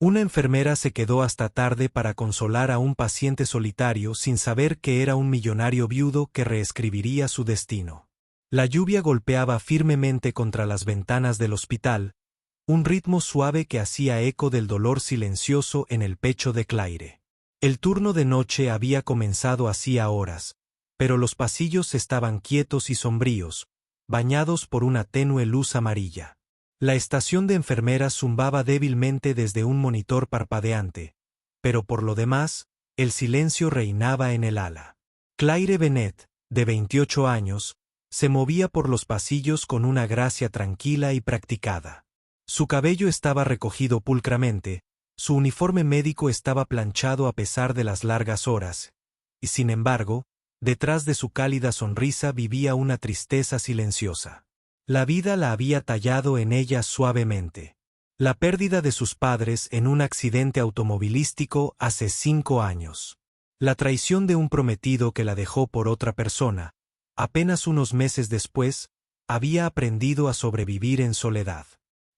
Una enfermera se quedó hasta tarde para consolar a un paciente solitario sin saber que era un millonario viudo que reescribiría su destino. La lluvia golpeaba firmemente contra las ventanas del hospital, un ritmo suave que hacía eco del dolor silencioso en el pecho de Claire. El turno de noche había comenzado hacía horas, pero los pasillos estaban quietos y sombríos, bañados por una tenue luz amarilla. La estación de enfermeras zumbaba débilmente desde un monitor parpadeante, pero por lo demás, el silencio reinaba en el ala. Claire Bennett, de 28 años, se movía por los pasillos con una gracia tranquila y practicada. Su cabello estaba recogido pulcramente, su uniforme médico estaba planchado a pesar de las largas horas, y sin embargo, detrás de su cálida sonrisa vivía una tristeza silenciosa. La vida la había tallado en ella suavemente. La pérdida de sus padres en un accidente automovilístico hace 5 años. La traición de un prometido que la dejó por otra persona, apenas unos meses después, había aprendido a sobrevivir en soledad.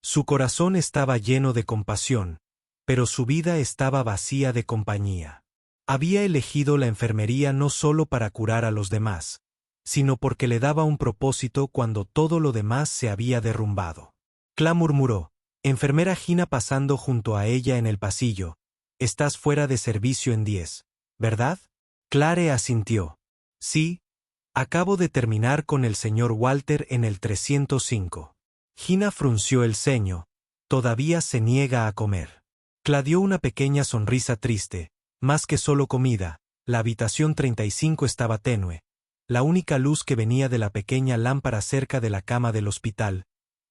Su corazón estaba lleno de compasión, pero su vida estaba vacía de compañía. Había elegido la enfermería no solo para curar a los demás, sino porque le daba un propósito cuando todo lo demás se había derrumbado. Cla murmuró, enfermera Gina pasando junto a ella en el pasillo, estás fuera de servicio en 10, ¿verdad? Claire asintió. Sí, acabo de terminar con el señor Walter en el 305. Gina frunció el ceño, todavía se niega a comer. Cla dio una pequeña sonrisa triste, más que solo comida, la habitación 35 estaba tenue. La única luz que venía de la pequeña lámpara cerca de la cama del hospital.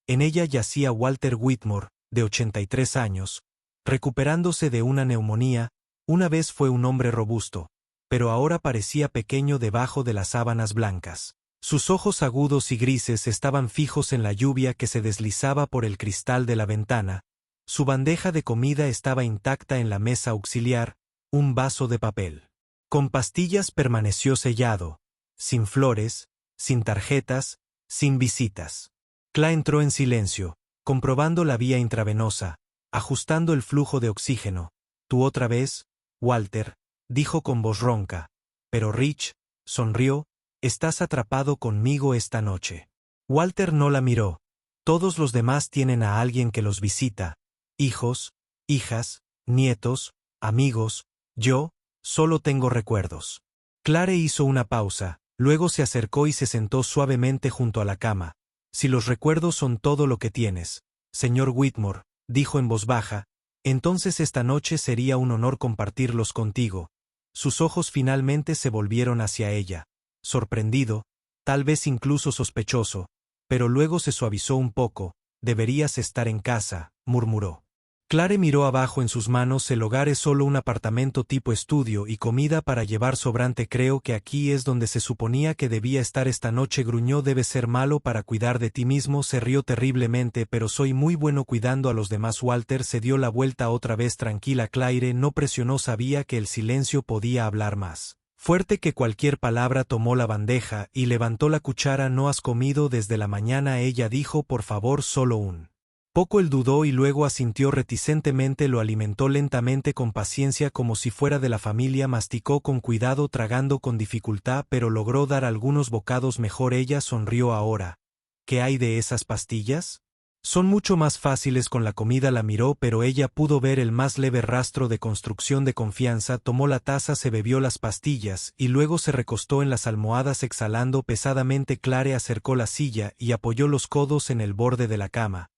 En ella yacía Walter Whitmore, de 83 años, recuperándose de una neumonía. Una vez fue un hombre robusto, pero ahora parecía pequeño debajo de las sábanas blancas. Sus ojos agudos y grises estaban fijos en la lluvia que se deslizaba por el cristal de la ventana. Su bandeja de comida estaba intacta en la mesa auxiliar, un vaso de papel. Con pastillas permaneció sellado. Sin flores, sin tarjetas, sin visitas. Cla entró en silencio, comprobando la vía intravenosa, ajustando el flujo de oxígeno. ¿Tú otra vez, Walter?, dijo con voz ronca. Pero Rich, sonrió, estás atrapado conmigo esta noche. Walter no la miró. Todos los demás tienen a alguien que los visita. Hijos, hijas, nietos, amigos. Yo, solo tengo recuerdos. Claire hizo una pausa. Luego se acercó y se sentó suavemente junto a la cama. Si los recuerdos son todo lo que tienes, señor Whitmore, dijo en voz baja, entonces esta noche sería un honor compartirlos contigo. Sus ojos finalmente se volvieron hacia ella, sorprendido, tal vez incluso sospechoso, pero luego se suavizó un poco. Deberías estar en casa, murmuró. Claire miró abajo en sus manos. El hogar es solo un apartamento tipo estudio y comida para llevar sobrante. Creo que aquí es donde se suponía que debía estar esta noche. Gruñó. Debe ser malo para cuidar de ti mismo. Se rió terriblemente. Pero soy muy bueno cuidando a los demás. Walter se dio la vuelta otra vez tranquila. Claire no presionó. Sabía que el silencio podía hablar más fuerte que cualquier palabra. Tomó la bandeja y levantó la cuchara. ¿No has comido desde la mañana? Ella dijo. Por favor, solo un poco. Él dudó y luego asintió reticentemente. Lo alimentó lentamente con paciencia como si fuera de la familia. Masticó con cuidado, tragando con dificultad, pero logró dar algunos bocados mejor. Ella sonrió. Ahora, ¿qué hay de esas pastillas? Son mucho más fáciles con la comida. La miró, pero ella pudo ver el más leve rastro de construcción de confianza. Tomó la taza, se bebió las pastillas, y luego se recostó en las almohadas exhalando pesadamente. Claire acercó la silla y apoyó los codos en el borde de la cama.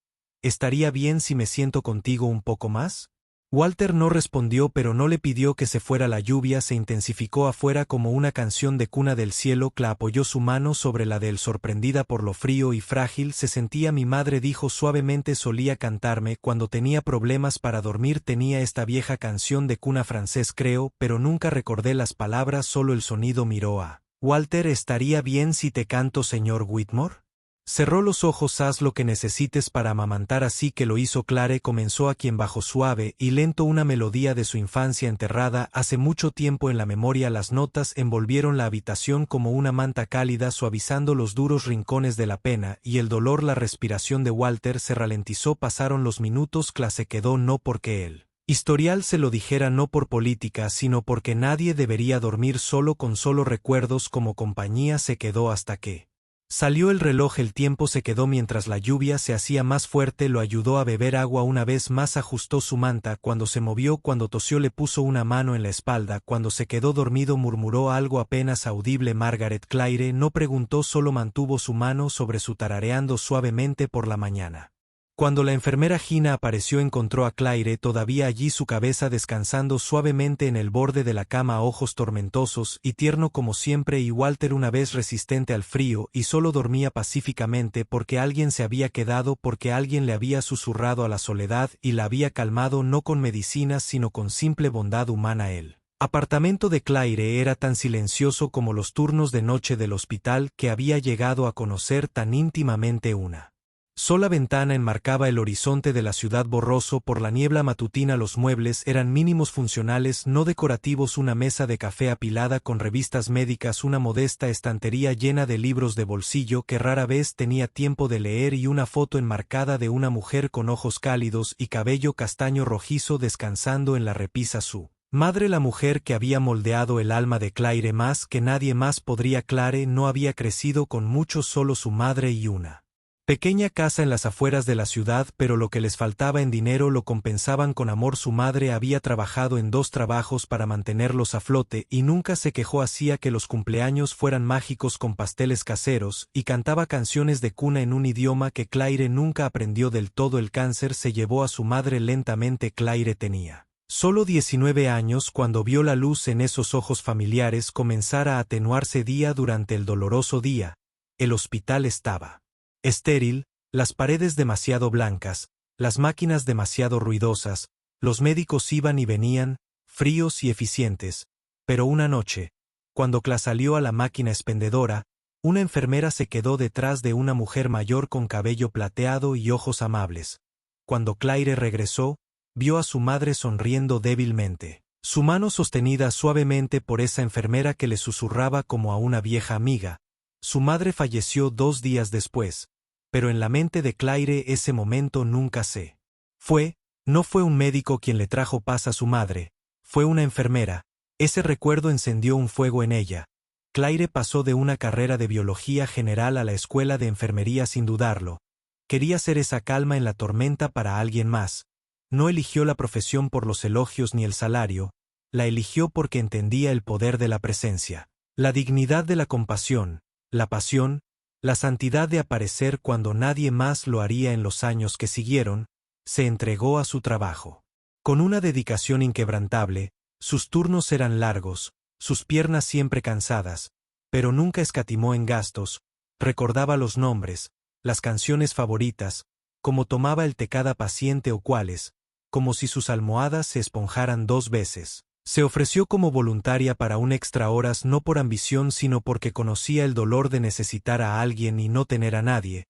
¿Estaría bien si me siento contigo un poco más? Walter no respondió, pero no le pidió que se fuera. La lluvia se intensificó afuera como una canción de cuna del cielo. Cla apoyó su mano sobre la de él, sorprendida por lo frío y frágil se sentía. Mi madre, dijo suavemente, solía cantarme cuando tenía problemas para dormir. Tenía esta vieja canción de cuna francés, creo, pero nunca recordé las palabras, solo el sonido. Miró a Walter. ¿Estaría bien si te canto, señor Whitmore? Cerró los ojos. Haz lo que necesites para amamantar. Así que lo hizo. Claire comenzó a quien bajó suave y lento una melodía de su infancia enterrada hace mucho tiempo en la memoria. Las notas envolvieron la habitación como una manta cálida, suavizando los duros rincones de la pena y el dolor. La respiración de Walter se ralentizó. Pasaron los minutos. Cla se quedó, no porque él Historial se lo dijera no por política, sino porque nadie debería dormir solo con solo recuerdos como compañía. Se quedó hasta que salió el reloj. El tiempo se quedó mientras la lluvia se hacía más fuerte. Lo ayudó a beber agua una vez más. Ajustó su manta. Cuando se movió, cuando tosió, le puso una mano en la espalda. Cuando se quedó dormido, murmuró algo apenas audible. Margaret Claire no preguntó, solo mantuvo su mano sobre su, tarareando suavemente por la mañana. Cuando la enfermera Gina apareció, encontró a Claire todavía allí, su cabeza descansando suavemente en el borde de la cama, ojos tormentosos y tierno como siempre, y Walter una vez resistente al frío, y solo dormía pacíficamente porque alguien se había quedado, porque alguien le había susurrado a la soledad y la había calmado, no con medicinas sino con simple bondad humana. El apartamento de Claire era tan silencioso como los turnos de noche del hospital, que había llegado a conocer tan íntimamente. Una sola ventana enmarcaba el horizonte de la ciudad borroso por la niebla matutina. Los muebles eran mínimos, funcionales, no decorativos. Una mesa de café apilada con revistas médicas, una modesta estantería llena de libros de bolsillo que rara vez tenía tiempo de leer, y una foto enmarcada de una mujer con ojos cálidos y cabello castaño rojizo descansando en la repisa. Su madre, la mujer que había moldeado el alma de Claire más que nadie más podría. Claire no había crecido con mucho, solo su madre y una pequeña casa en las afueras de la ciudad, pero lo que les faltaba en dinero lo compensaban con amor. Su madre había trabajado en 2 trabajos para mantenerlos a flote y nunca se quejó. Hacía que los cumpleaños fueran mágicos con pasteles caseros y cantaba canciones de cuna en un idioma que Claire nunca aprendió del todo. El cáncer se llevó a su madre lentamente. Claire tenía solo 19 años cuando vio la luz en esos ojos familiares comenzar a atenuarse día durante el doloroso día. El hospital estaba estéril, las paredes demasiado blancas, las máquinas demasiado ruidosas, los médicos iban y venían, fríos y eficientes, pero una noche, cuando Cla salió a la máquina expendedora, una enfermera se quedó detrás de una mujer mayor con cabello plateado y ojos amables. Cuando Claire regresó, vio a su madre sonriendo débilmente, su mano sostenida suavemente por esa enfermera que le susurraba como a una vieja amiga. Su madre falleció 2 días después, pero en la mente de Claire ese momento nunca se fue. No fue un médico quien le trajo paz a su madre, fue una enfermera. Ese recuerdo encendió un fuego en ella. Claire pasó de una carrera de biología general a la escuela de enfermería sin dudarlo. Quería ser esa calma en la tormenta para alguien más. No eligió la profesión por los elogios ni el salario, la eligió porque entendía el poder de la presencia, la dignidad de la compasión, la pasión, la santidad de aparecer cuando nadie más lo haría. En los años que siguieron, se entregó a su trabajo con una dedicación inquebrantable. Sus turnos eran largos, sus piernas siempre cansadas, pero nunca escatimó en gastos. Recordaba los nombres, las canciones favoritas, cómo tomaba el té cada paciente o cuáles, como si sus almohadas se esponjaran 2 veces. Se ofreció como voluntaria para un extra horas, no por ambición sino porque conocía el dolor de necesitar a alguien y no tener a nadie.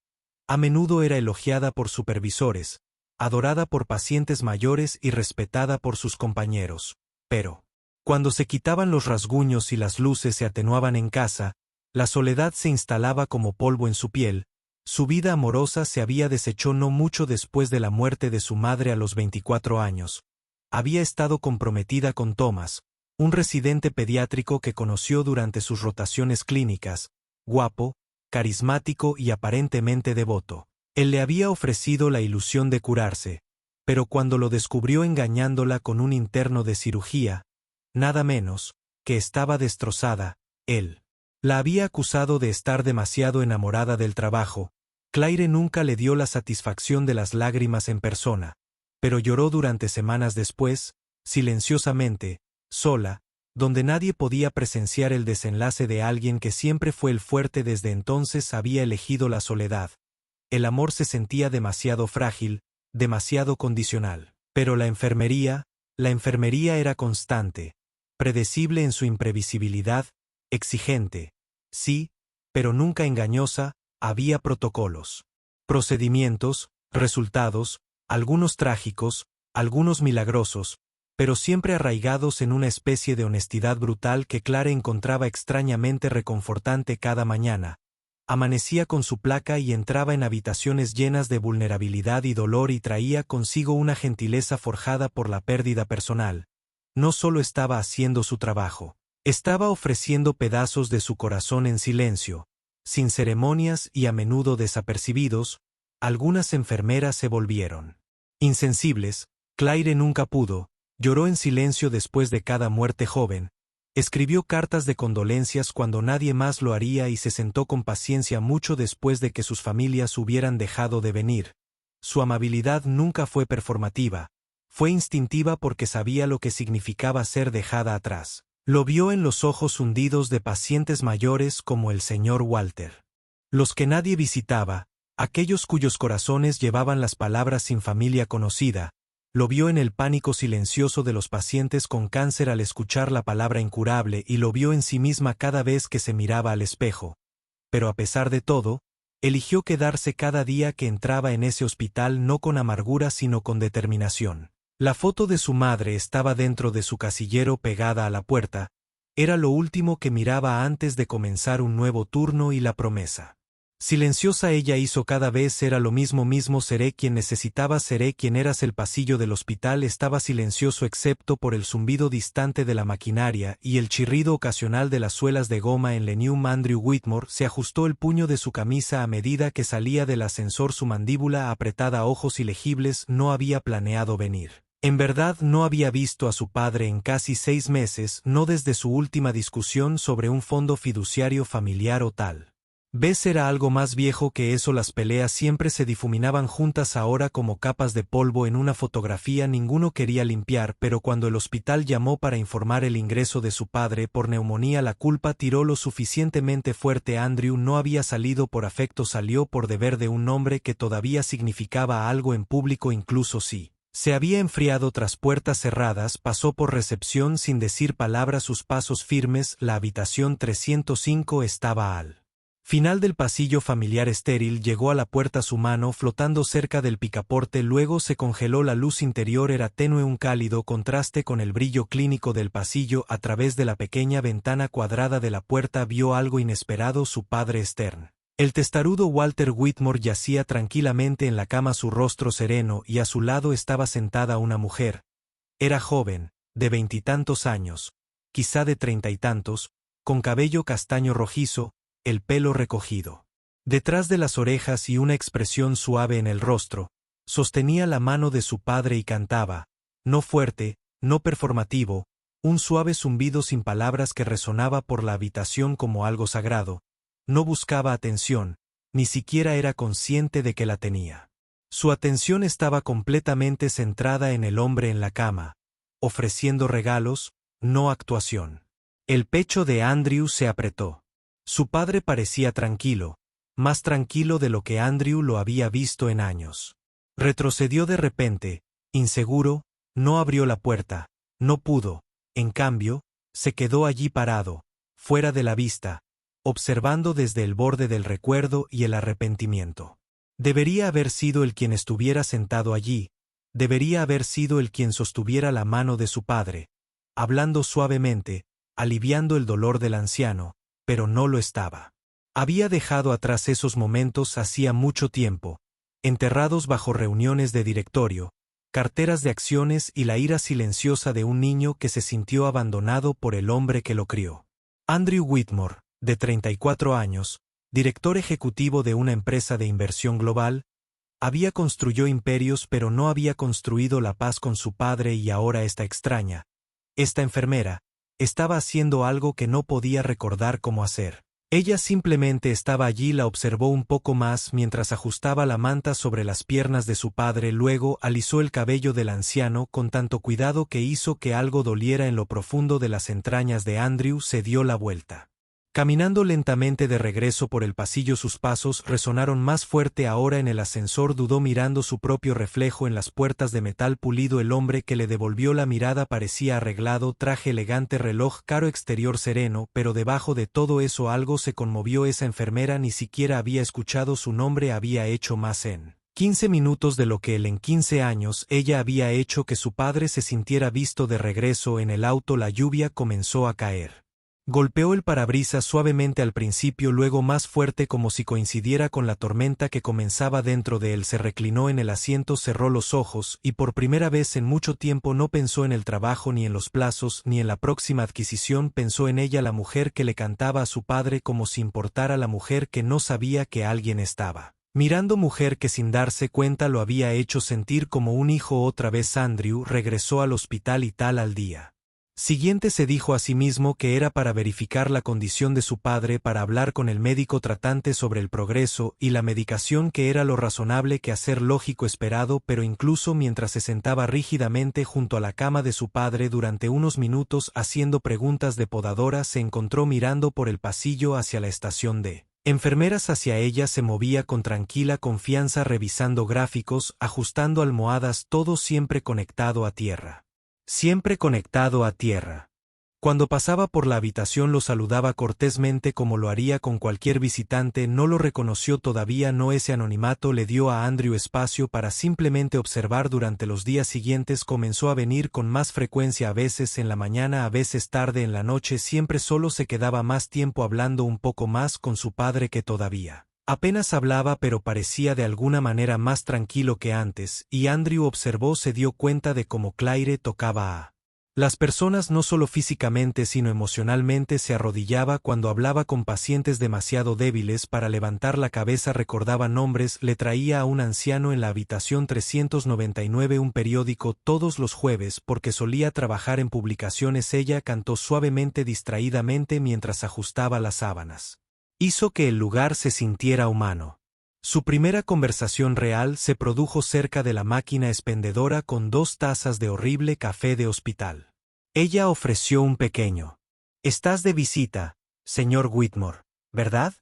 A menudo era elogiada por supervisores, adorada por pacientes mayores y respetada por sus compañeros. Pero cuando se quitaban los rasguños y las luces se atenuaban en casa, la soledad se instalaba como polvo en su piel. Su vida amorosa se había deshecho no mucho después de la muerte de su madre a los 24 años. Había estado comprometida con Thomas, un residente pediátrico que conoció durante sus rotaciones clínicas, guapo, carismático y aparentemente devoto. Él le había ofrecido la ilusión de curarse, pero cuando lo descubrió engañándola con un interno de cirugía, nada menos, que estaba destrozada, él la había acusado de estar demasiado enamorada del trabajo. Claire nunca le dio la satisfacción de las lágrimas en persona, pero lloró durante semanas después, silenciosamente, sola, donde nadie podía presenciar el desenlace de alguien que siempre fue el fuerte. Desde entonces había elegido la soledad. El amor se sentía demasiado frágil, demasiado condicional. Pero la enfermería era constante, predecible en su imprevisibilidad, exigente, sí, pero nunca engañosa. Había protocolos, procedimientos, resultados, algunos trágicos, algunos milagrosos, pero siempre arraigados en una especie de honestidad brutal que Claire encontraba extrañamente reconfortante cada mañana. Amanecía con su placa y entraba en habitaciones llenas de vulnerabilidad y dolor y traía consigo una gentileza forjada por la pérdida personal. No solo estaba haciendo su trabajo, estaba ofreciendo pedazos de su corazón en silencio, sin ceremonias y a menudo desapercibidos. Algunas enfermeras se volvieron insensibles. Claire nunca pudo, lloró en silencio después de cada muerte joven, escribió cartas de condolencias cuando nadie más lo haría y se sentó con paciencia mucho después de que sus familias hubieran dejado de venir. Su amabilidad nunca fue performativa, fue instintiva porque sabía lo que significaba ser dejada atrás. Lo vio en los ojos hundidos de pacientes mayores como el señor Walter. Los que nadie visitaba, aquellos cuyos corazones llevaban las palabras sin familia conocida. Lo vio en el pánico silencioso de los pacientes con cáncer al escuchar la palabra incurable y lo vio en sí misma cada vez que se miraba al espejo. Pero a pesar de todo, eligió quedarse cada día que entraba en ese hospital no con amargura sino con determinación. La foto de su madre estaba dentro de su casillero pegada a la puerta. Era lo último que miraba antes de comenzar un nuevo turno y la promesa. Silenciosa ella hizo cada vez era lo mismo seré quien necesitabas seré quien eras. El pasillo del hospital estaba silencioso excepto por el zumbido distante de la maquinaria y el chirrido ocasional de las suelas de goma en Lenum. Andrew Whitmore se ajustó el puño de su camisa a medida que salía del ascensor, su mandíbula apretada, ojos ilegibles. No había planeado venir. En verdad no había visto a su padre en casi 6 meses, no desde su última discusión sobre un fondo fiduciario familiar o tal. ¿Ves? Era algo más viejo que eso. Las peleas siempre se difuminaban juntas ahora como capas de polvo en una fotografía. Ninguno quería limpiar, pero cuando el hospital llamó para informar el ingreso de su padre por neumonía, la culpa tiró lo suficientemente fuerte. Andrew no había salido por afecto, salió por deber de un hombre que todavía significaba algo en público, incluso si se había enfriado tras puertas cerradas. Pasó por recepción sin decir palabra, sus pasos firmes. La habitación 305 estaba al final del pasillo familiar estéril. Llegó a la puerta, su mano flotando cerca del picaporte, luego se congeló. La luz interior era tenue, un cálido contraste con el brillo clínico del pasillo. A través de la pequeña ventana cuadrada de la puerta vio algo inesperado: su padre Stern. El testarudo Walter Whitmore yacía tranquilamente en la cama, su rostro sereno, y a su lado estaba sentada una mujer. Era joven, de 20 y tantos años, quizá de 30 y tantos, con cabello castaño rojizo, el pelo recogido detrás de las orejas y una expresión suave en el rostro. Sostenía la mano de su padre y cantaba, no fuerte, no performativo, un suave zumbido sin palabras que resonaba por la habitación como algo sagrado. No buscaba atención, ni siquiera era consciente de que la tenía. Su atención estaba completamente centrada en el hombre en la cama, ofreciendo regalos, no actuación. El pecho de Andrew se apretó. Su padre parecía tranquilo, más tranquilo de lo que Andrew lo había visto en años. Retrocedió de repente, inseguro, no abrió la puerta, no pudo, en cambio, se quedó allí parado, fuera de la vista, observando desde el borde del recuerdo y el arrepentimiento. Debería haber sido él quien estuviera sentado allí, debería haber sido él quien sostuviera la mano de su padre, hablando suavemente, aliviando el dolor del anciano, pero no lo estaba. Había dejado atrás esos momentos hacía mucho tiempo, enterrados bajo reuniones de directorio, carteras de acciones y la ira silenciosa de un niño que se sintió abandonado por el hombre que lo crió. Andrew Whitmore, de 34 años, director ejecutivo de una empresa de inversión global, había construido imperios pero no había construido la paz con su padre, y ahora esta extraña, esta enfermera, estaba haciendo algo que no podía recordar cómo hacer. Ella simplemente estaba allí. La observó un poco más mientras ajustaba la manta sobre las piernas de su padre, luego alisó el cabello del anciano con tanto cuidado que hizo que algo doliera en lo profundo de las entrañas de Andrew. Se dio la vuelta. Caminando lentamente de regreso por el pasillo, sus pasos resonaron más fuerte ahora en el ascensor. Dudó mirando su propio reflejo en las puertas de metal pulido. El hombre que le devolvió la mirada parecía arreglado, traje elegante, reloj caro, exterior sereno, pero debajo de todo eso algo se conmovió. Esa enfermera ni siquiera había escuchado su nombre, había hecho más en 15 minutos de lo que él en 15 años. Ella había hecho que su padre se sintiera visto. De regreso en el auto, la lluvia comenzó a caer. Golpeó el parabrisas suavemente al principio, luego más fuerte como si coincidiera con la tormenta que comenzaba dentro de él. Se reclinó en el asiento, cerró los ojos, y por primera vez en mucho tiempo no pensó en el trabajo ni en los plazos, ni en la próxima adquisición. Pensó en ella, la mujer que le cantaba a su padre, como si importara, la mujer que no sabía que alguien estaba mirando, mujer que sin darse cuenta lo había hecho sentir como un hijo. Otra vez Andrew regresó al hospital y tal al día siguiente se dijo a sí mismo que era para verificar la condición de su padre, para hablar con el médico tratante sobre el progreso y la medicación, que era lo razonable que hacer, lógico, esperado. Pero incluso mientras se sentaba rígidamente junto a la cama de su padre durante unos minutos haciendo preguntas de podadora, se encontró mirando por el pasillo hacia la estación de enfermeras. Hacia ella se movía con tranquila confianza, revisando gráficos, ajustando almohadas, todo siempre conectado a tierra. Siempre conectado a tierra. Cuando pasaba por la habitación lo saludaba cortésmente como lo haría con cualquier visitante. No lo reconoció todavía. No, ese anonimato le dio a Andrew espacio para simplemente observar. Durante los días siguientes comenzó a venir con más frecuencia, a veces en la mañana, a veces tarde en la noche. Siempre solo, se quedaba más tiempo hablando, un poco más con su padre, que todavía apenas hablaba, pero parecía de alguna manera más tranquilo que antes, y Andrew observó, se dio cuenta de cómo Claire tocaba a las personas, no solo físicamente sino emocionalmente. Se arrodillaba cuando hablaba con pacientes demasiado débiles para levantar la cabeza, recordaba nombres, le traía a un anciano en la habitación 399 un periódico todos los jueves porque solía trabajar en publicaciones. Ella cantó suavemente, distraídamente, mientras ajustaba las sábanas. Hizo que el lugar se sintiera humano. Su primera conversación real se produjo cerca de la máquina expendedora con 2 tazas de horrible café de hospital. Ella ofreció un pequeño. «Estás de visita, señor Whitmore, ¿verdad?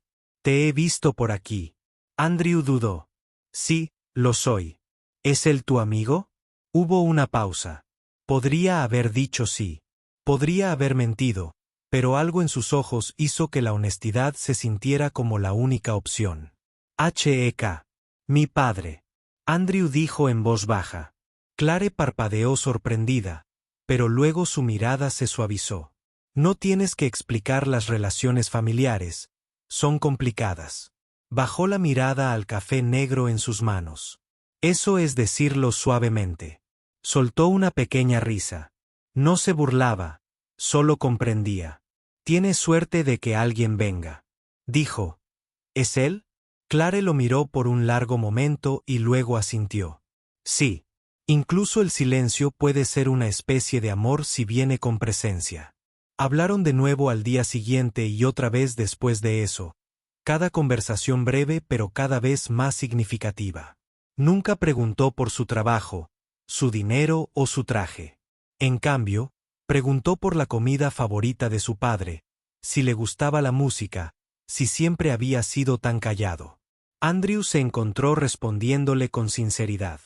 Te he visto por aquí». Andrew dudó. «Sí, lo soy». «¿Es él tu amigo?» Hubo una pausa. Podría haber dicho sí. Podría haber mentido. Pero algo en sus ojos hizo que la honestidad se sintiera como la única opción. «H.E.K. Mi padre», Andrew dijo en voz baja. Claire parpadeó sorprendida, pero luego su mirada se suavizó. «No tienes que explicar las relaciones familiares. Son complicadas». Bajó la mirada al café negro en sus manos. «Eso es decirlo suavemente». Soltó una pequeña risa. No se burlaba, solo comprendía. «Tienes suerte de que alguien venga», dijo. «¿Es él?» Claire lo miró por un largo momento y luego asintió. «Sí. Incluso el silencio puede ser una especie de amor si viene con presencia». Hablaron de nuevo al día siguiente y otra vez después de eso. Cada conversación breve, pero cada vez más significativa. Nunca preguntó por su trabajo, su dinero o su traje. En cambio, preguntó por la comida favorita de su padre, si le gustaba la música, si siempre había sido tan callado. Andrew se encontró respondiéndole con sinceridad.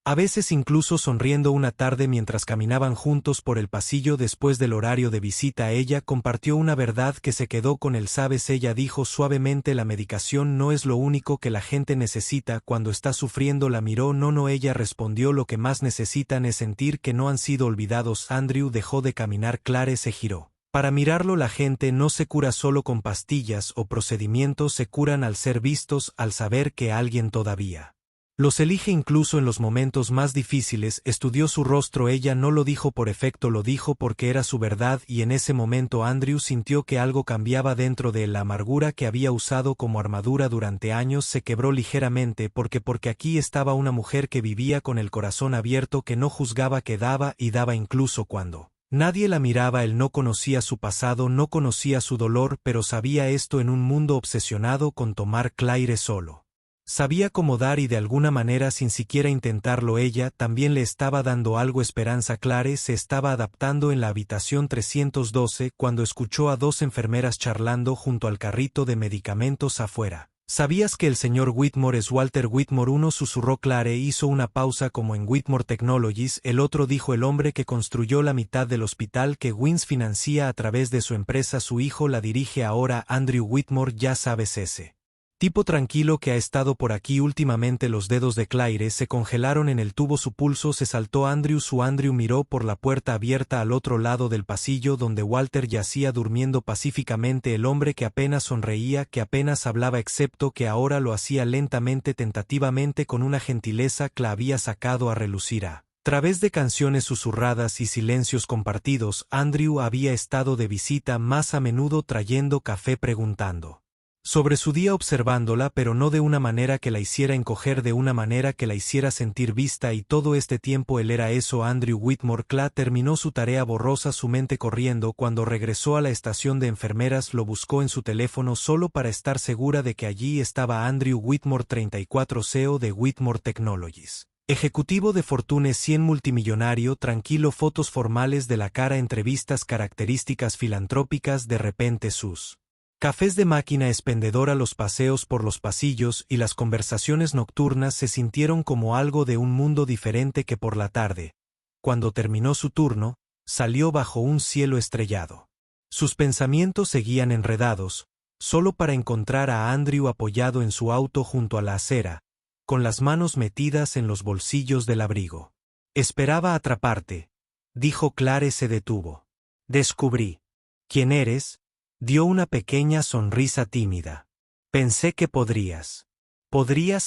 A veces incluso sonriendo. Una tarde mientras caminaban juntos por el pasillo después del horario de visita, ella compartió una verdad que se quedó con él. «¿Sabes?», ella dijo suavemente, «la medicación no es lo único que la gente necesita cuando está sufriendo». La miró. «No, ella respondió, «lo que más necesitan es sentir que no han sido olvidados». Andrew dejó de caminar. Claire se giró. Para mirarlo. «La gente no se cura solo con pastillas o procedimientos, se curan al ser vistos, al saber que alguien todavía los elige incluso en los momentos más difíciles». Estudió su rostro. Ella no lo dijo por efecto, lo dijo porque era su verdad, y en ese momento Andrew sintió que algo cambiaba dentro de él. La amargura que había usado como armadura durante años se quebró ligeramente porque aquí estaba una mujer que vivía con el corazón abierto, que no juzgaba, que daba y daba incluso cuando nadie la miraba. Él no conocía su pasado, no conocía su dolor, pero sabía esto en un mundo obsesionado con tomar. Claire solo sabía cómo dar, y de alguna manera, sin siquiera intentarlo, ella también le estaba dando algo. Esperanza. Claire se estaba adaptando en la habitación 312 cuando escuchó a 2 enfermeras charlando junto al carrito de medicamentos afuera. «¿Sabías que el señor Whitmore es Walter Whitmore?» Uno susurró. Claire hizo una pausa. «Como en Whitmore Technologies». El otro dijo: «El hombre que construyó la mitad del hospital que Wins financia a través de su empresa. Su hijo la dirige ahora». Andrew Whitmore. «Ya sabes, ese Tipo tranquilo que ha estado por aquí últimamente. Los dedos de Claire se congelaron en el tubo, su pulso se saltó. Andrew miró por la puerta abierta al otro lado del pasillo donde Walter yacía durmiendo pacíficamente, el hombre que apenas sonreía, que apenas hablaba excepto que ahora lo hacía lentamente, tentativamente, con una gentileza que la había sacado a relucir a través de canciones susurradas y silencios compartidos. Andrew había estado de visita más a menudo, trayendo café, preguntando sobre su día, observándola, pero no de una manera que la hiciera encoger, de una manera que la hiciera sentir vista, y todo este tiempo él era eso. Andrew Whitmore. Cla terminó su tarea borrosa, su mente corriendo. Cuando regresó a la estación de enfermeras lo buscó en su teléfono solo para estar segura de que allí estaba Andrew Whitmore, 34, CEO de Whitmore Technologies. Ejecutivo de Fortune 100, multimillonario, tranquilo, fotos formales de la cara, entrevistas, características filantrópicas. De repente sus cafés de máquina expendedora, los paseos por los pasillos y las conversaciones nocturnas se sintieron como algo de un mundo diferente. Que por la tarde, cuando terminó su turno, salió bajo un cielo estrellado. Sus pensamientos seguían enredados, solo para encontrar a Andrew apoyado en su auto junto a la acera, con las manos metidas en los bolsillos del abrigo. Esperaba atraparte, dijo Claire. Se detuvo. Descubrí quién eres. Dio una pequeña sonrisa tímida. Pensé que podrías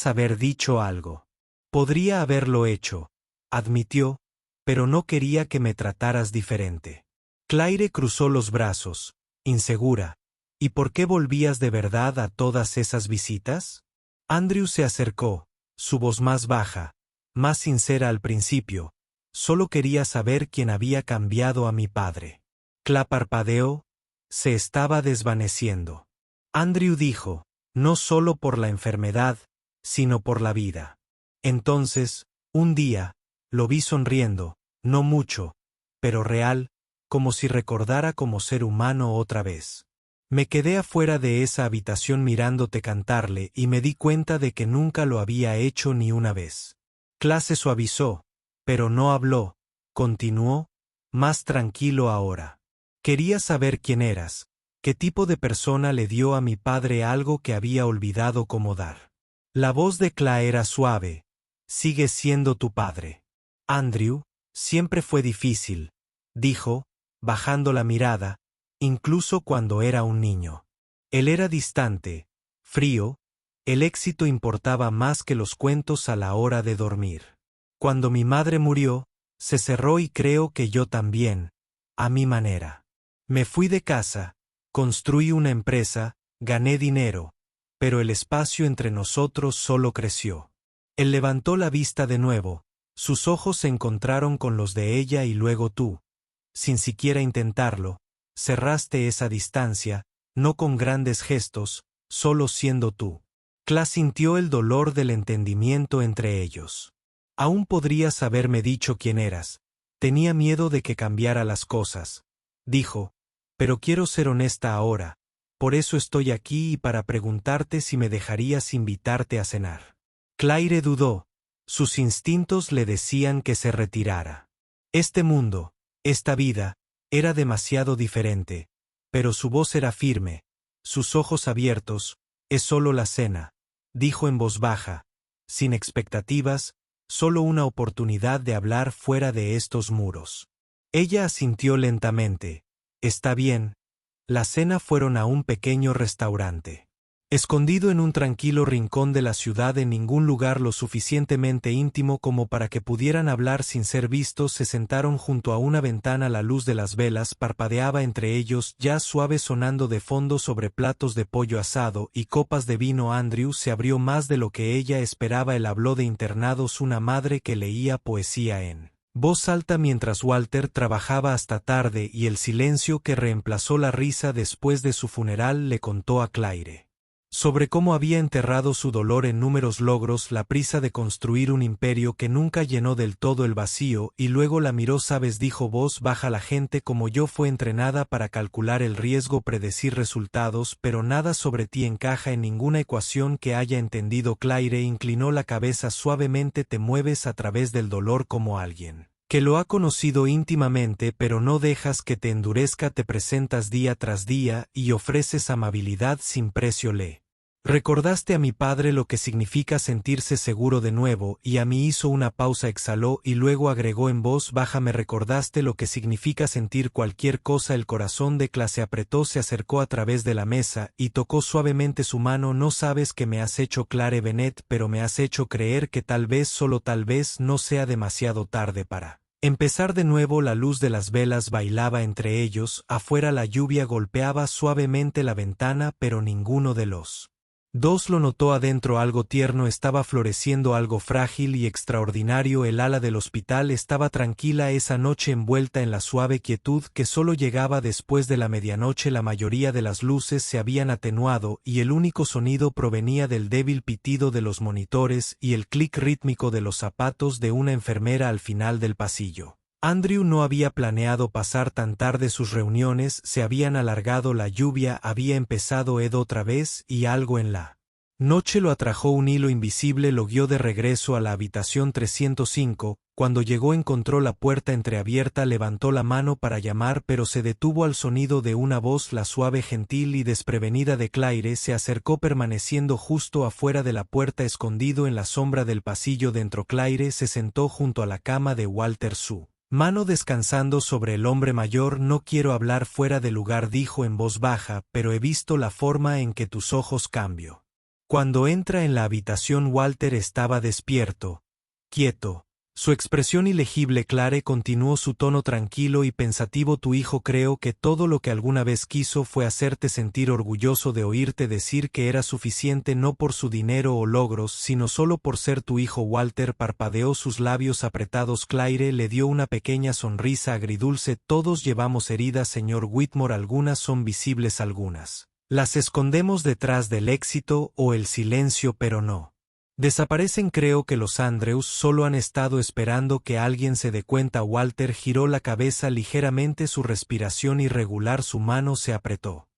haber dicho algo. Podría haberlo hecho, admitió, pero no quería que me trataras diferente. Claire cruzó los brazos, insegura. ¿Y por qué volvías de verdad a todas esas visitas? Andrew se acercó, su voz más baja, más sincera al principio. Solo quería saber quién había cambiado a mi padre. Cla parpadeó. Se estaba desvaneciendo. Andrew dijo, no solo por la enfermedad, sino por la vida. Entonces, un día, lo vi sonriendo, no mucho, pero real, como si recordara como ser humano otra vez. Me quedé afuera de esa habitación mirándote cantarle y me di cuenta de que nunca lo había hecho ni una vez. Clase suavizó, pero no habló, continuó, más tranquilo ahora. Quería saber quién eras, qué tipo de persona le dio a mi padre algo que había olvidado cómo dar. La voz de Cla era suave. Sigue siendo tu padre. Andrew, siempre fue difícil, dijo, bajando la mirada, incluso cuando era un niño. Él era distante, frío, el éxito importaba más que los cuentos a la hora de dormir. Cuando mi madre murió, se cerró y creo que yo también, a mi manera. Me fui de casa, construí una empresa, gané dinero, pero el espacio entre nosotros solo creció. Él levantó la vista de nuevo, sus ojos se encontraron con los de ella y luego tú, sin siquiera intentarlo, cerraste esa distancia, no con grandes gestos, solo siendo tú. Cla sintió el dolor del entendimiento entre ellos. Aún podrías haberme dicho quién eras. Tenía miedo de que cambiara las cosas, dijo, pero quiero ser honesta ahora, por eso estoy aquí y para preguntarte si me dejarías invitarte a cenar. Claire dudó, sus instintos le decían que se retirara. Este mundo, esta vida, era demasiado diferente, pero su voz era firme, sus ojos abiertos. Es solo la cena, dijo en voz baja, sin expectativas, solo una oportunidad de hablar fuera de estos muros. Ella asintió lentamente. Está bien. La cena fueron a un pequeño restaurante. Escondido en un tranquilo rincón de la ciudad, en ningún lugar lo suficientemente íntimo como para que pudieran hablar sin ser vistos, se sentaron junto a una ventana. La luz de las velas parpadeaba entre ellos, jazz suave sonando de fondo sobre platos de pollo asado y copas de vino. Andrew se abrió más de lo que ella esperaba. Él habló de internados, una madre que leía poesía en voz alta mientras Walter trabajaba hasta tarde y el silencio que reemplazó la risa después de su funeral. Le contó a Claire sobre cómo había enterrado su dolor en números logros, la prisa de construir un imperio que nunca llenó del todo el vacío, y luego la miró. Sabes, dijo voz baja, la gente como yo fue entrenada para calcular el riesgo, predecir resultados, pero nada sobre ti encaja en ninguna ecuación que haya entendido. Claire inclinó la cabeza suavemente. Te mueves a través del dolor como alguien que lo ha conocido íntimamente, pero no dejas que te endurezca. Te presentas día tras día y ofreces amabilidad sin precio. Le Recordaste a mi padre lo que significa sentirse seguro de nuevo, y a mí hizo una pausa, exhaló y luego agregó en voz baja: me recordaste lo que significa sentir cualquier cosa. El corazón de Clay se apretó, se acercó a través de la mesa, y tocó suavemente su mano. No sabes qué me has hecho, Claire Bennet, pero me has hecho creer que tal vez, solo tal vez, no sea demasiado tarde para empezar de nuevo. La luz de las velas bailaba entre ellos, afuera la lluvia golpeaba suavemente la ventana, pero ninguno de los dos lo notó. Adentro algo tierno estaba floreciendo, algo frágil y extraordinario. El ala del hospital estaba tranquila esa noche, envuelta en la suave quietud que solo llegaba después de la medianoche. La mayoría de las luces se habían atenuado y el único sonido provenía del débil pitido de los monitores y el clic rítmico de los zapatos de una enfermera al final del pasillo. Andrew no había planeado pasar tan tarde. Sus reuniones se habían alargado, la lluvia había empezado otra vez y algo en la noche lo atrajo. Un hilo invisible lo guió de regreso a la habitación 305. Cuando llegó encontró la puerta entreabierta, levantó la mano para llamar, pero se detuvo al sonido de una voz, la suave, gentil y desprevenida de Claire. Se acercó permaneciendo justo afuera de la puerta, escondido en la sombra del pasillo. Dentro, Claire se sentó junto a la cama de Walter, su mano descansando sobre el hombre mayor. No quiero hablar fuera de lugar, dijo en voz baja, pero he visto la forma en que tus ojos cambian. Cuando entra en la habitación, Walter estaba despierto, quieto. Su expresión ilegible. Claire continuó, su tono tranquilo y pensativo: tu hijo creo que todo lo que alguna vez quiso fue hacerte sentir orgulloso de oírte decir que era suficiente, no por su dinero o logros, sino solo por ser tu hijo. Walter parpadeó, sus labios apretados. Claire le dio una pequeña sonrisa agridulce. Todos llevamos heridas, señor Whitmore, algunas son visibles, algunas las escondemos detrás del éxito o el silencio, pero no desaparecen. Creo que los Andrews solo han estado esperando que alguien se dé cuenta. Walter giró la cabeza ligeramente, su respiración irregular, su mano se apretó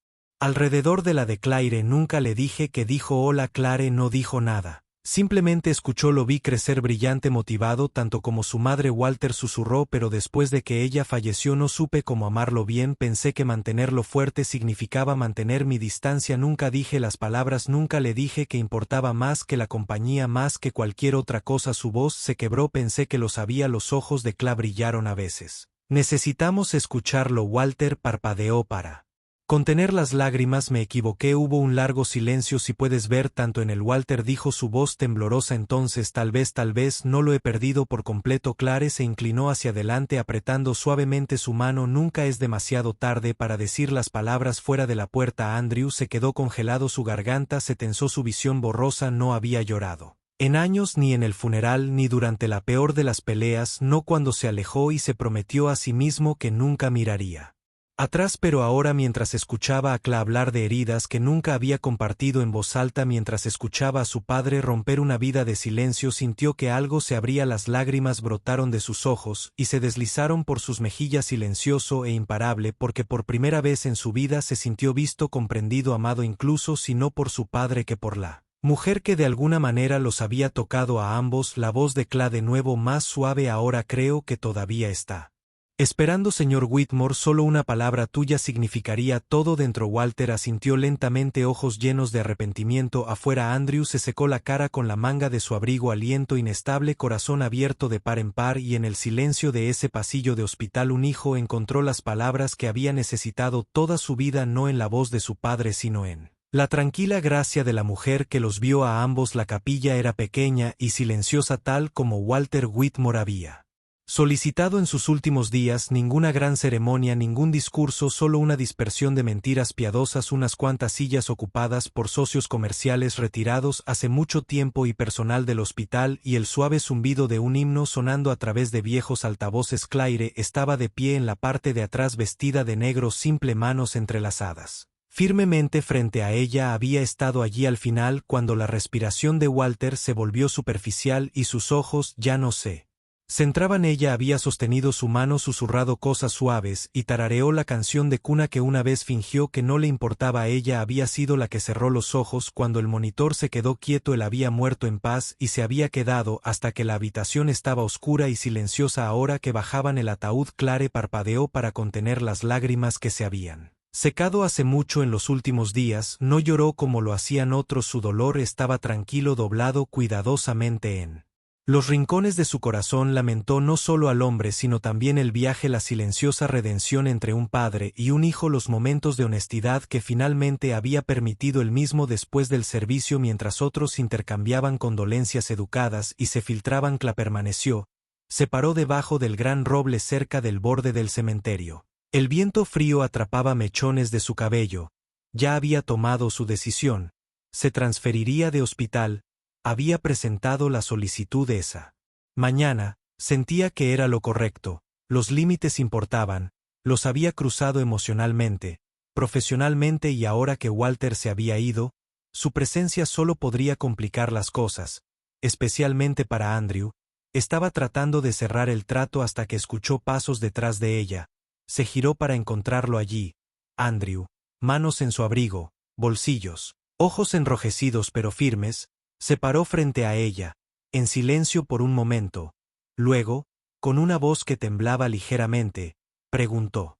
alrededor de la de Claire. Nunca le dije que dijo. Hola. Claire no dijo nada. Simplemente escuchó. Lo vi crecer brillante, motivado tanto como su madre. Walter susurró: pero después de que ella falleció no supe cómo amarlo bien. Pensé que mantenerlo fuerte significaba mantener mi distancia. Nunca dije las palabras, nunca le dije que importaba más que la compañía, más que cualquier otra cosa. Su voz se quebró. Pensé que lo sabía. Los ojos de Claire brillaron. A veces necesitamos escucharlo. Walter parpadeó para contener las lágrimas. Me equivoqué. Hubo un largo silencio. Si puedes ver tanto en el Walter, dijo su voz temblorosa. Entonces tal vez no lo he perdido por completo. Claire se inclinó hacia adelante apretando suavemente su mano. Nunca es demasiado tarde para decir las palabras. Fuera de la puerta, Andrew se quedó congelado, su garganta se tensó, su visión borrosa. No había llorado en años, ni en el funeral, ni durante la peor de las peleas, no cuando se alejó y se prometió a sí mismo que nunca miraría atrás. Pero ahora, mientras escuchaba a Claire hablar de heridas que nunca había compartido en voz alta, mientras escuchaba a su padre romper una vida de silencio, sintió que algo se abría. Las lágrimas brotaron de sus ojos y se deslizaron por sus mejillas, silencioso e imparable, porque por primera vez en su vida se sintió visto, comprendido, amado, incluso si no por su padre, que por la mujer que de alguna manera los había tocado a ambos. La voz de Claire de nuevo, más suave ahora: creo que todavía está esperando, señor Whitmore, solo una palabra tuya significaría todo. Dentro, Walter asintió lentamente, ojos llenos de arrepentimiento. Afuera, Andrew se secó la cara con la manga de su abrigo, aliento inestable, corazón abierto de par en par, y en el silencio de ese pasillo de hospital un hijo encontró las palabras que había necesitado toda su vida, no en la voz de su padre, sino en la tranquila gracia de la mujer que los vio a ambos. La capilla era pequeña y silenciosa, tal como Walter Whitmore había solicitado en sus últimos días. Ninguna gran ceremonia, ningún discurso, solo una dispersión de mentiras piadosas, unas cuantas sillas ocupadas por socios comerciales retirados hace mucho tiempo y personal del hospital, y el suave zumbido de un himno sonando a través de viejos altavoces. Claire estaba de pie en la parte de atrás, vestida de negro simple, manos entrelazadas firmemente frente a ella. Había estado allí al final, cuando la respiración de Walter se volvió superficial y sus ojos ya no se centraban. Ella había sostenido su mano, susurrado cosas suaves, y tarareó la canción de cuna que una vez fingió que no le importaba. Ella había sido la que cerró los ojos cuando el monitor se quedó quieto. Él había muerto en paz y se había quedado hasta que la habitación estaba oscura y silenciosa. Ahora que bajaban el ataúd, Claire parpadeó para contener las lágrimas que se habían Secado hace mucho en los últimos días, no lloró como lo hacían otros, su dolor estaba tranquilo, doblado cuidadosamente en los rincones de su corazón. Lamentó no solo al hombre sino también el viaje, la silenciosa redención entre un padre y un hijo, los momentos de honestidad que finalmente había permitido él mismo después del servicio mientras otros intercambiaban condolencias educadas y se filtraban. Permaneció, se paró debajo del gran roble cerca del borde del cementerio. El viento frío atrapaba mechones de su cabello. Ya había tomado su decisión. Se transferiría de hospital. Había presentado la solicitud esa mañana, sentía que era lo correcto, los límites importaban, los había cruzado emocionalmente, profesionalmente, y ahora que Walter se había ido, su presencia solo podría complicar las cosas, especialmente para Andrew. Estaba tratando de cerrar el trato hasta que escuchó pasos detrás de ella. Se giró para encontrarlo allí. Andrew, manos en su abrigo, bolsillos, ojos enrojecidos pero firmes. Se paró frente a ella, en silencio por un momento. Luego, con una voz que temblaba ligeramente, preguntó: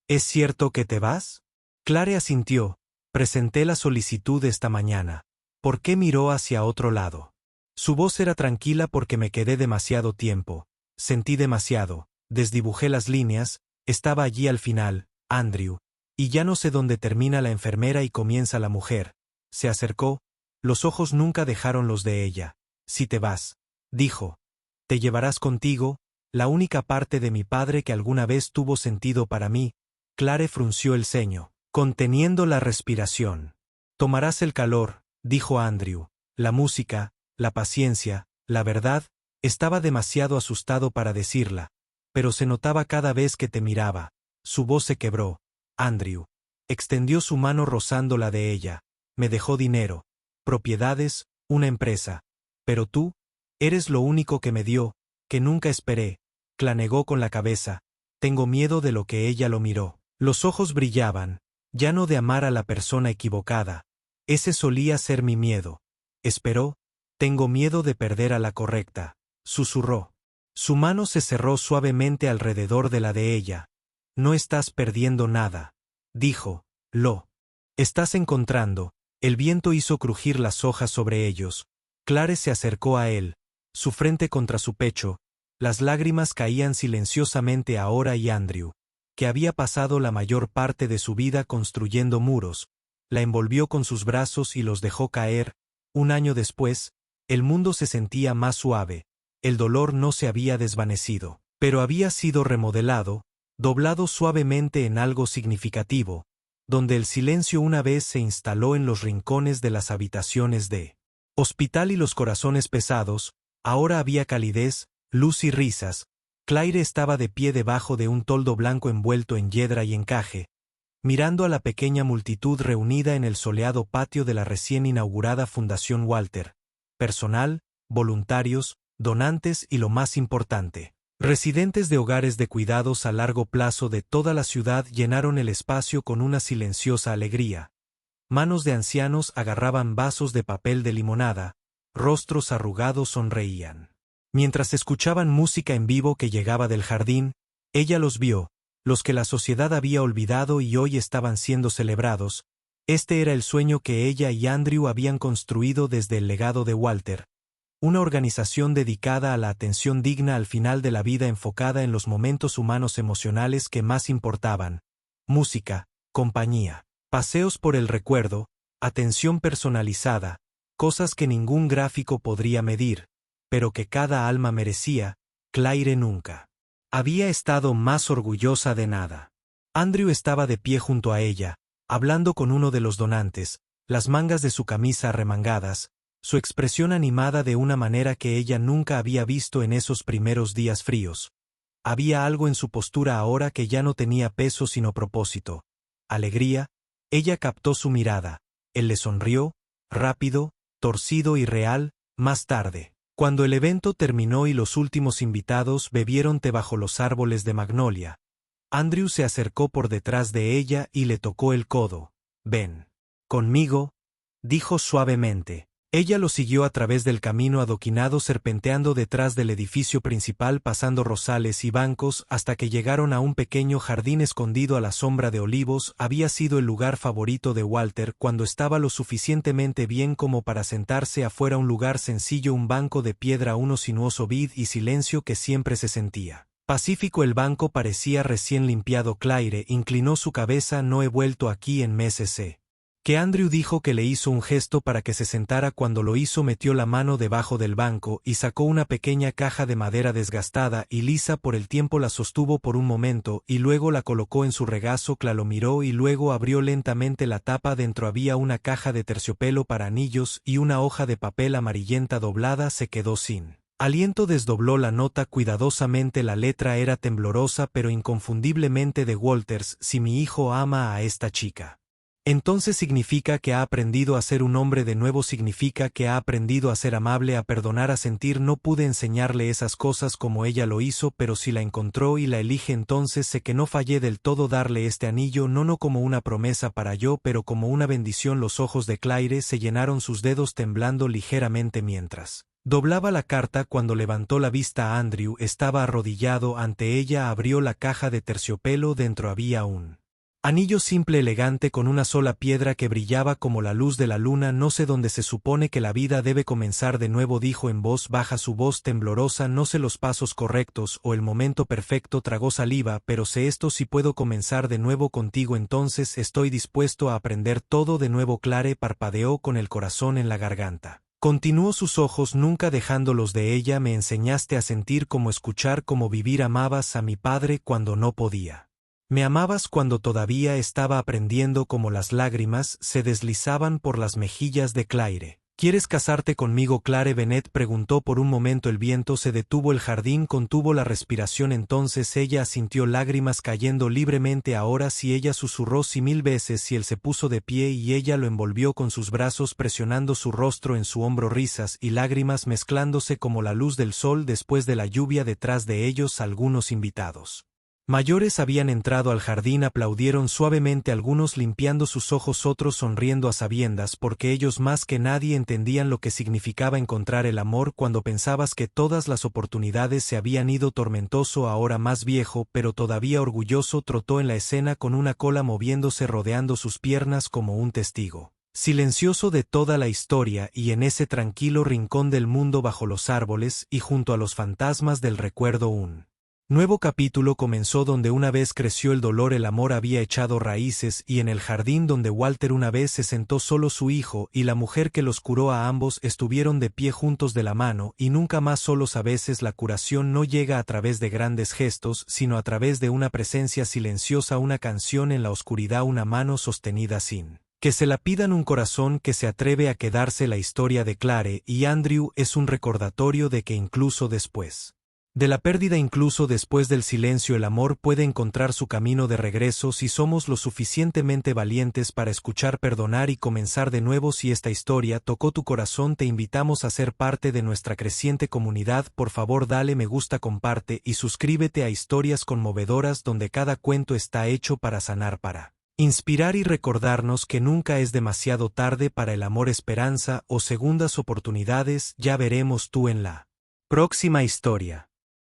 ¿Es cierto que te vas? Clare asintió. Presenté la solicitud esta mañana. ¿Por qué miró hacia otro lado? Su voz era tranquila. Porque me quedé demasiado tiempo. Sentí demasiado. Desdibujé las líneas. Estaba allí al final, Andrew. Y ya no sé dónde termina la enfermera y comienza la mujer. Se acercó. Los ojos nunca dejaron los de ella. Si te vas, dijo, te llevarás contigo la única parte de mi padre que alguna vez tuvo sentido para mí. Clare frunció el ceño, conteniendo la respiración. Tomarás el calor, dijo Andrew, la música, la paciencia, la verdad. Estaba demasiado asustado para decirla, pero se notaba cada vez que te miraba. Su voz se quebró. Andrew extendió su mano rozando la de ella. Me dejó dinero, propiedades, una empresa. Pero tú, eres lo único que me dio, que nunca esperé. Negó con la cabeza. Tengo miedo de lo que ella lo miró. Los ojos brillaban, ya no de amar a la persona equivocada. Ese solía ser mi miedo. Esperó. Tengo miedo de perder a la correcta, susurró. Su mano se cerró suavemente alrededor de la de ella. No estás perdiendo nada, dijo. Lo estás encontrando. El viento hizo crujir las hojas sobre ellos. Clare se acercó a él, su frente contra su pecho. Las lágrimas caían silenciosamente ahora, y Andrew, que había pasado la mayor parte de su vida construyendo muros, la envolvió con sus brazos y los dejó caer. Un año después, el mundo se sentía más suave. El dolor no se había desvanecido, pero había sido remodelado, doblado suavemente en algo significativo, donde el silencio una vez se instaló en los rincones de las habitaciones de hospital y los corazones pesados. Ahora había calidez, luz y risas. Claire estaba de pie debajo de un toldo blanco envuelto en hiedra y encaje, mirando a la pequeña multitud reunida en el soleado patio de la recién inaugurada Fundación Walter. Personal, voluntarios, donantes y, lo más importante, residentes de hogares de cuidados a largo plazo de toda la ciudad llenaron el espacio con una silenciosa alegría. Manos de ancianos agarraban vasos de papel de limonada, rostros arrugados sonreían. Mientras escuchaban música en vivo que llegaba del jardín, ella los vio, los que la sociedad había olvidado y hoy estaban siendo celebrados. Este era el sueño que ella y Andrew habían construido desde el legado de Walter. Una organización dedicada a la atención digna al final de la vida, enfocada en los momentos humanos emocionales que más importaban. Música, compañía, paseos por el recuerdo, atención personalizada, cosas que ningún gráfico podría medir, pero que cada alma merecía. Claire nunca había estado más orgullosa de nada. Andrew estaba de pie junto a ella, hablando con uno de los donantes, las mangas de su camisa arremangadas, su expresión animada de una manera que ella nunca había visto en esos primeros días fríos. Había algo en su postura ahora que ya no tenía peso sino propósito. Alegría. Ella captó su mirada. Él le sonrió, rápido, torcido y real. Más tarde, cuando el evento terminó y los últimos invitados bebieron té bajo los árboles de magnolia, Andrew se acercó por detrás de ella y le tocó el codo. Ven conmigo, dijo suavemente. Ella lo siguió a través del camino adoquinado serpenteando detrás del edificio principal pasando rosales y bancos hasta que llegaron a un pequeño jardín escondido a la sombra de olivos. Había sido el lugar favorito de Walter cuando estaba lo suficientemente bien como para sentarse afuera, un lugar sencillo, un banco de piedra, uno sinuoso vid y silencio que siempre se sentía pacífico. El banco parecía recién limpiado. Claire inclinó su cabeza. No he vuelto aquí en meses. Que Andrew dijo que le hizo un gesto para que se sentara. Cuando lo hizo metió la mano debajo del banco y sacó una pequeña caja de madera desgastada y lisa por el tiempo. La sostuvo por un momento y luego la colocó en su regazo. Cla lo miró y luego abrió lentamente la tapa. Dentro había una caja de terciopelo para anillos y una hoja de papel amarillenta doblada. Se quedó sin aliento, desdobló la nota cuidadosamente. La letra era temblorosa pero inconfundiblemente de Walters. Si mi hijo ama a esta chica, entonces significa que ha aprendido a ser un hombre de nuevo, significa que ha aprendido a ser amable, a perdonar, a sentir. No pude enseñarle esas cosas como ella lo hizo, pero si la encontró y la elige, entonces sé que no fallé del todo darle este anillo, no como una promesa para yo, pero como una bendición. Los ojos de Claire se llenaron, sus dedos temblando ligeramente mientras doblaba la carta. Cuando levantó la vista a Andrew, estaba arrodillado ante ella. Abrió la caja de terciopelo. Dentro había un anillo simple, elegante, con una sola piedra que brillaba como la luz de la luna. No sé dónde se supone que la vida debe comenzar de nuevo, dijo en voz baja, su voz temblorosa. No sé los pasos correctos o el momento perfecto. Tragó saliva, pero sé esto: si puedo comenzar de nuevo contigo, entonces estoy dispuesto a aprender todo de nuevo. Claire parpadeó con el corazón en la garganta. Continuó sus ojos nunca dejando los de ella. Me enseñaste a sentir, como escuchar, como vivir. Amabas a mi padre cuando no podía. Me amabas cuando todavía estaba aprendiendo. Como las lágrimas se deslizaban por las mejillas de Claire. ¿Quieres casarte conmigo? Claire Bennett preguntó. Por un momento el viento se detuvo, el jardín contuvo la respiración. Entonces ella asintió, lágrimas cayendo libremente. Ahora sí, ella susurró sí 1000 veces, y él se puso de pie y ella lo envolvió con sus brazos presionando su rostro en su hombro, risas y lágrimas mezclándose como la luz del sol después de la lluvia. Detrás de ellos algunos invitados mayores habían entrado al jardín. Aplaudieron suavemente, algunos limpiando sus ojos, otros sonriendo a sabiendas, porque ellos más que nadie entendían lo que significaba encontrar el amor. Cuando pensabas que todas las oportunidades se habían ido, tormentoso, ahora más viejo, pero todavía orgulloso, trotó en la escena con una cola moviéndose rodeando sus piernas como un testigo silencioso de toda la historia. Y en ese tranquilo rincón del mundo, bajo los árboles y junto a los fantasmas del recuerdo, un nuevo capítulo comenzó. Donde una vez creció el dolor, el amor había echado raíces, y en el jardín donde Walter una vez se sentó solo, su hijo y la mujer que los curó a ambos estuvieron de pie juntos de la mano y nunca más solos. A veces la curación no llega a través de grandes gestos, sino a través de una presencia silenciosa, una canción en la oscuridad, una mano sostenida sin que se la pidan, un corazón que se atreve a quedarse. La historia de Claire y Andrew es un recordatorio de que incluso después de la pérdida, incluso después del silencio, el amor puede encontrar su camino de regreso si somos lo suficientemente valientes para escuchar, perdonar y comenzar de nuevo. Si esta historia tocó tu corazón, te invitamos a ser parte de nuestra creciente comunidad. Por favor, dale me gusta, comparte y suscríbete a Historias Conmovedoras, donde cada cuento está hecho para sanar, para inspirar y recordarnos que nunca es demasiado tarde para el amor, esperanza o segundas oportunidades. Ya veremos tú en la próxima historia.